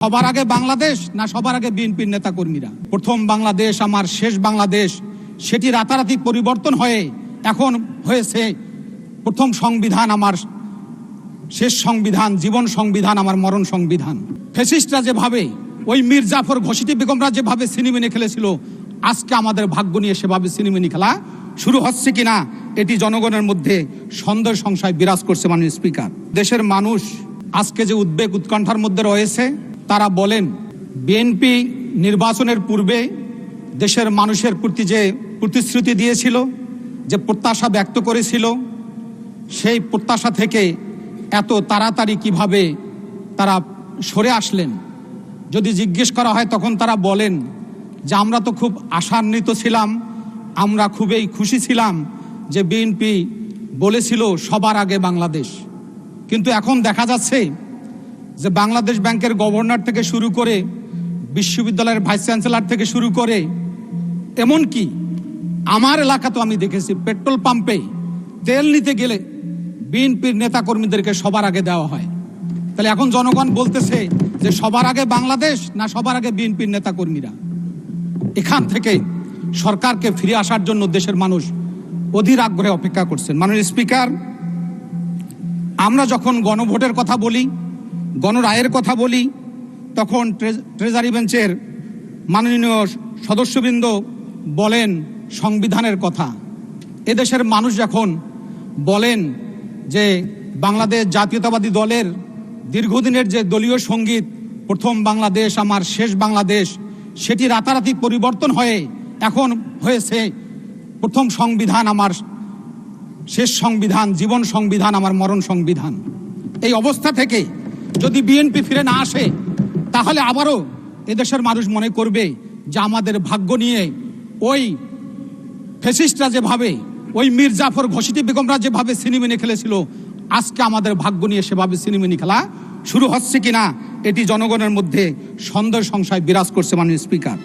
সবার আগে বাংলাদেশ না সবার আগে বিএনপির নেতা কর্মীরা? প্রথম বাংলাদেশ আমার শেষ বাংলাদেশ, সেটি রাতারাতি পরিবর্তন হয়ে এখন হয়েছে প্রথম সংবিধান আমার শেষ সংবিধান, জীবন সংবিধান আমার মরণ সংবিধান। ফ্যাসিস্টরা যেভাবে ওই মীর জাফর ঘোষিটি বেগমরা যেভাবে সিনেমিনি খেলেছিল, আজকে আমাদের ভাগ্য নিয়ে সেভাবে সিনেমিনি খেলা শুরু হচ্ছে কিনা এটি জনগণের মধ্যে সন্দেহ সংশয় বিরাজ করছে। মাননীয় স্পিকার, দেশের মানুষ আজকে যে উদ্বেগ উৎকণ্ঠার মধ্যে রয়েছে, তারা বলেন বিএনপি নির্বাচনের পূর্বে দেশের মানুষের প্রতি যে প্রতিশ্রুতি দিয়েছিল, যে প্রত্যাশা ব্যক্ত করেছিল, সেই প্রত্যাশা থেকে এত তাড়াতাড়ি কিভাবে তারা সরে আসলেন যদি জিজ্ঞেস করা হয়, তখন তারা বলেন যে আমরা তো খুব আশান্বিত ছিলাম, আমরা খুবই খুশি ছিলাম যে বিএনপি বলেছিল সবার আগে বাংলাদেশ। কিন্তু এখন দেখা যাচ্ছে যে বাংলাদেশ ব্যাংকের গভর্নর থেকে শুরু করে বিশ্ববিদ্যালয়ের ভাইস চ্যান্সেলর থেকে শুরু করে এমনকি আমার এলাকা তো আমি দেখেছি পেট্রোল পাম্পে তেল নিতে গেলে বিএনপির নেতা কর্মীদেরকে সবার আগে দেওয়া হয়। তাহলে এখন জনগণ বলতেছে যে সবার আগে বাংলাদেশ না সবার আগে বিএনপির নেতা কর্মীরা? এখান থেকে সরকারকে ফিরে আসার জন্য দেশের মানুষ অধীর আগ্রহে অপেক্ষা করছেন। মাননীয় স্পিকার, আমরা যখন গণভোটের কথা বলি, গণরায়ের কথা বলি, তখন ট্রেজারি বেঞ্চের মাননীয় সদস্যবৃন্দ বলেন সংবিধানের কথা। এদেশের মানুষ যখন বলেন যে বাংলাদেশ জাতীয়তাবাদী দলের দীর্ঘদিনের যে দলীয় সঙ্গীত প্রথম বাংলাদেশ আমার শেষ বাংলাদেশ, সেটি রাতারাতি পরিবর্তন হয়ে এখন হয়েছে প্রথম সংবিধান আমার শেষ সংবিধান, জীবন সংবিধান আমার মরণ সংবিধান। এই অবস্থা থেকে যদি বিএনপি ফিরে না আসে, তাহলে আবারও এদেশের মানুষ মনে করবে যে আমাদের ভাগ্য নিয়ে ওই ফ্যাসিস্টরা যেভাবে ওই মীর জাফর ঘোষিটি বেগমরা যেভাবে সিনেমিনি খেলেছিল, আজকে আমাদের ভাগ্য নিয়ে সেভাবে সিনেমিনি খেলা শুরু হচ্ছে কিনা এটি জনগণের মধ্যে সন্দেহ সংশয় বিরাজ করছে। মাননীয় স্পিকার।